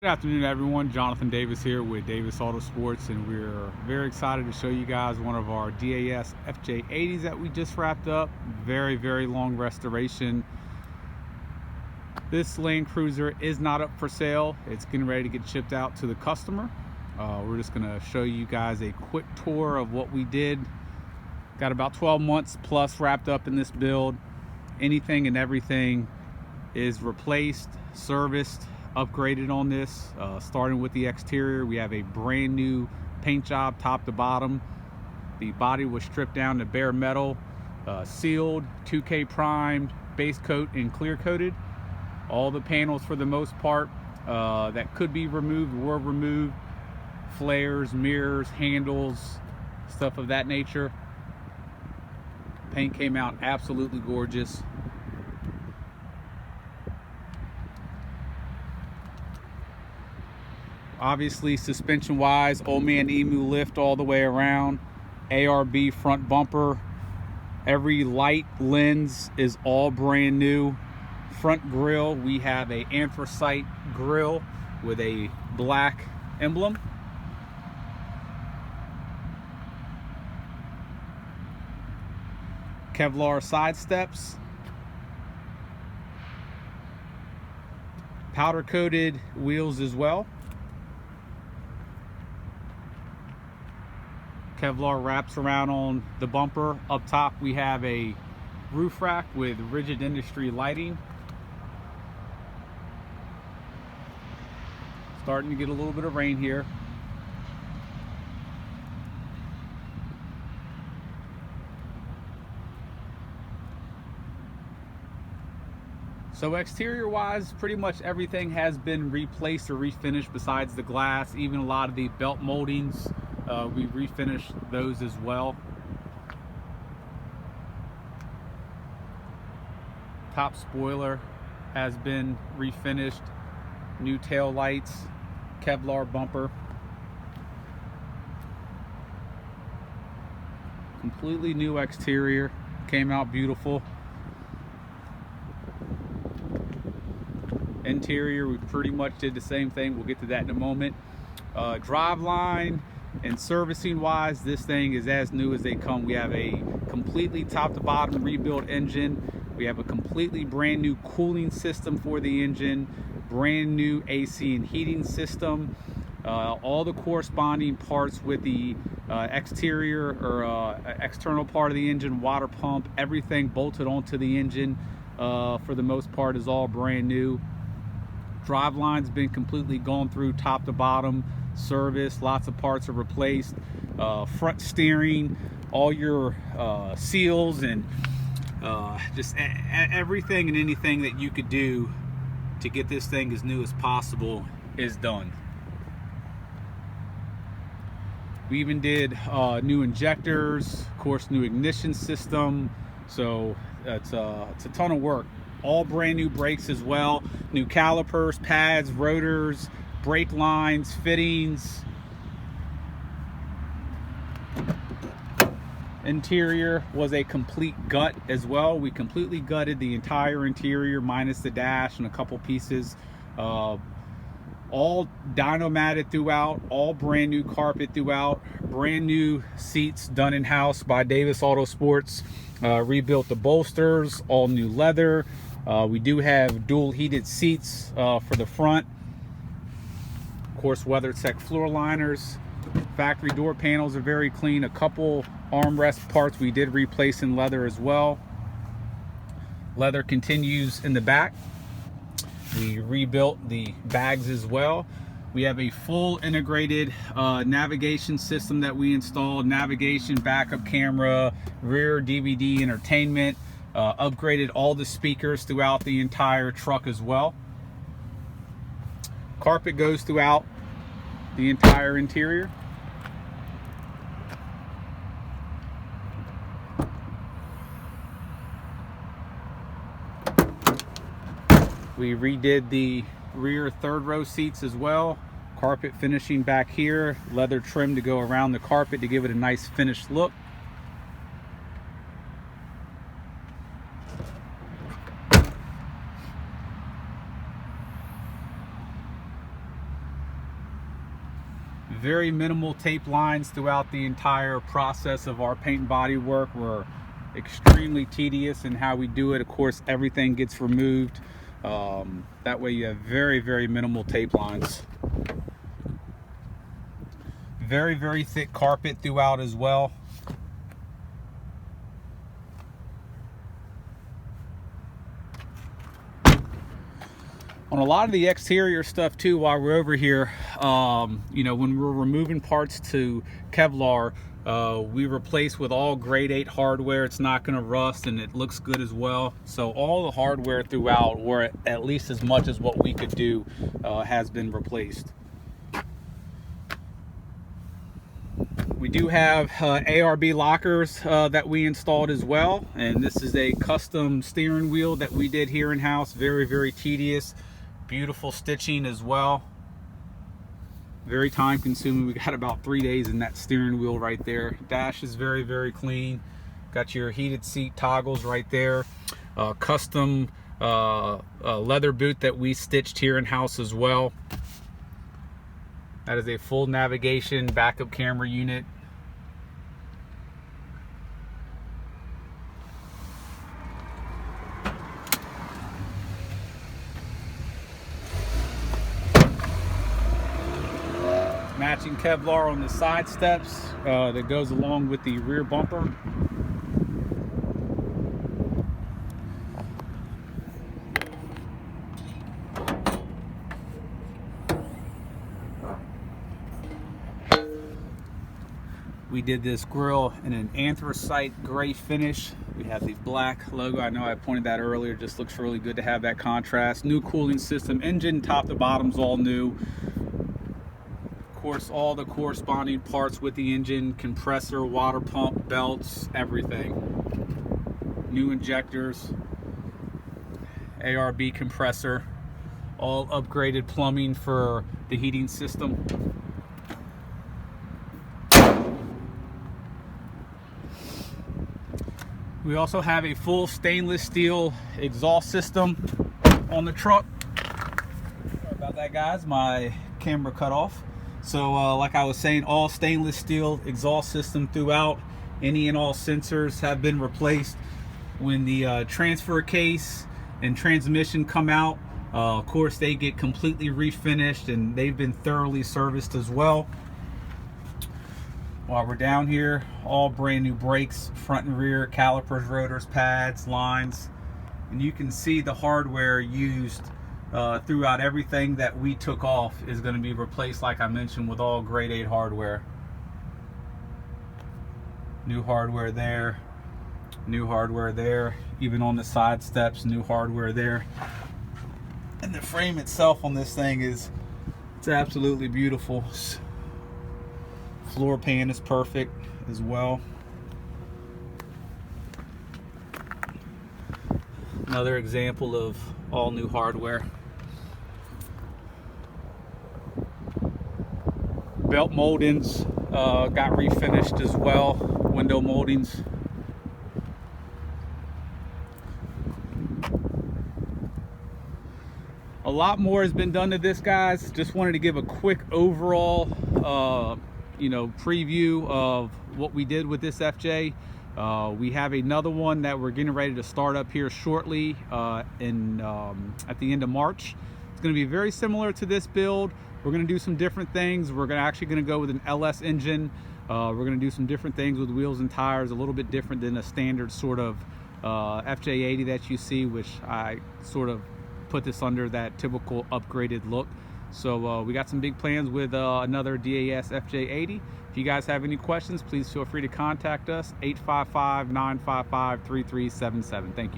Good afternoon, everyone. Jonathan Davis here with Davis AutoSports, and we're very excited to show you guys one of our DAS FJ80s that we just wrapped up. Very long restoration. This LANDCRUISER is not up for sale. It's getting ready to get shipped out to the customer. We're just going to show you guys a quick tour of what we did. Got about 12 months plus wrapped up in this build. Anything and everything is replaced, serviced, upgraded on this. Starting with the exterior, we have a brand new paint job top to bottom. The body was stripped down to bare metal, sealed, 2K primed, base coat and clear coated. All the panels for the most part that could be removed were removed. Flares, mirrors, handles, stuff of that nature. Paint came out absolutely gorgeous. Obviously, suspension wise, Old Man Emu lift all the way around, ARB front bumper, every light lens is all brand new. Front grille, we have a anthracite grille with a black emblem. Kevlar side steps, powder coated wheels as well. Kevlar wraps around on the bumper. Up top we have a roof rack with rigid industry lighting. Starting to get a little bit of rain here. So exterior wise, pretty much everything has been replaced or refinished besides the glass. Even a lot of the belt moldings, we refinished those as well. Top spoiler has been refinished. New tail lights, Kevlar bumper. Completely new exterior, came out beautiful. Interior, we pretty much did the same thing. We'll get to that in a moment. Drive line and servicing wise, this thing is as new as they come. We have a completely top to bottom rebuilt engine. We have a completely brand new cooling system for the engine, brand new AC and heating system. All the corresponding parts with the exterior or external part of the engine, water pump, everything bolted onto the engine for the most part is all brand new. Drive line's been completely gone through top to bottom, service, lots of parts are replaced. Front steering, all your seals and just everything and anything that you could do to get this thing as new as possible is done. We even did new injectors, of course, new ignition system. So it's a ton of work. All brand new brakes as well, new calipers, pads, rotors, brake lines, fittings. Interior was a complete gut as well. We completely gutted the entire interior minus the dash and a couple pieces. All dyno matted throughout, all brand new carpet throughout, brand new seats done in-house by Davis AutoSports. Rebuilt the bolsters, all new leather. We do have dual heated seats for the front. Of course, WeatherTech floor liners. Factory door panels are very clean. A couple armrest parts we did replace in leather as well. Leather continues in the back. We rebuilt the bags as well. We have a full integrated navigation system that we installed. Navigation, backup camera, rear DVD entertainment. Upgraded all the speakers throughout the entire truck as well. Carpet goes throughout the entire interior. We redid the rear third row seats as well. Carpet finishing back here. Leather trim to go around the carpet to give it a nice finished look. Very minimal tape lines throughout the entire process of our paint and body work. We're extremely tedious in how we do it. Of course, everything gets removed. That way you have very, very minimal tape lines. Very, very thick carpet throughout as well. On a lot of the exterior stuff too, while we're over here, you know, when we're removing parts to Kevlar, we replace with all grade 8 hardware. It's not going to rust, and it looks good as well. So all the hardware throughout, or at least as much as what we could do, has been replaced. We do have ARB lockers that we installed as well, and this is a custom steering wheel that we did here in-house. Very, very tedious. Beautiful stitching as well. Very time consuming. We got about 3 days in that steering wheel right there. Dash is very, very clean. Got your heated seat toggles right there. Custom leather boot that we stitched here in-house as well. That is a full navigation backup camera unit. Matching Kevlar on the side steps that goes along with the rear bumper. We did this grille in an anthracite gray finish. We have the black logo. I know I pointed that earlier. Just looks really good to have that contrast. New cooling system. Engine top to bottom's all new. Of course, all the corresponding parts with the engine, compressor, water pump, belts, everything. New injectors, ARB compressor, all upgraded plumbing for the heating system. We also have a full stainless steel exhaust system on the truck. Sorry about that, guys. My camera cut off. So like I was saying, all stainless steel exhaust system throughout. Any and all sensors have been replaced. When the transfer case and transmission come out, of course they get completely refinished, and they've been thoroughly serviced as well. While we're down here, all brand new brakes, front and rear, calipers, rotors, pads, lines, and you can see the hardware used throughout. Everything that we took off is going to be replaced, like I mentioned, with all grade 8 hardware. New hardware there, new hardware there, even on the side steps, new hardware there. And the frame itself on this thing it's absolutely beautiful. Floor pan is perfect as well. Another example of all new hardware. Belt moldings got refinished as well. Window moldings. A lot more has been done to this, guys. Just wanted to give a quick overall preview of what we did with this FJ. We have another one that we're getting ready to start up here shortly at the end of March. It's going to be very similar to this build. We're going to do some different things. We're actually going to go with an LS engine. We're going to do some different things with wheels and tires, a little bit different than a standard sort of FJ80 that you see, which I sort of put this under that typical upgraded look. So we got some big plans with another DAS FJ80. If you guys have any questions, please feel free to contact us, 855-955-3377. Thank you.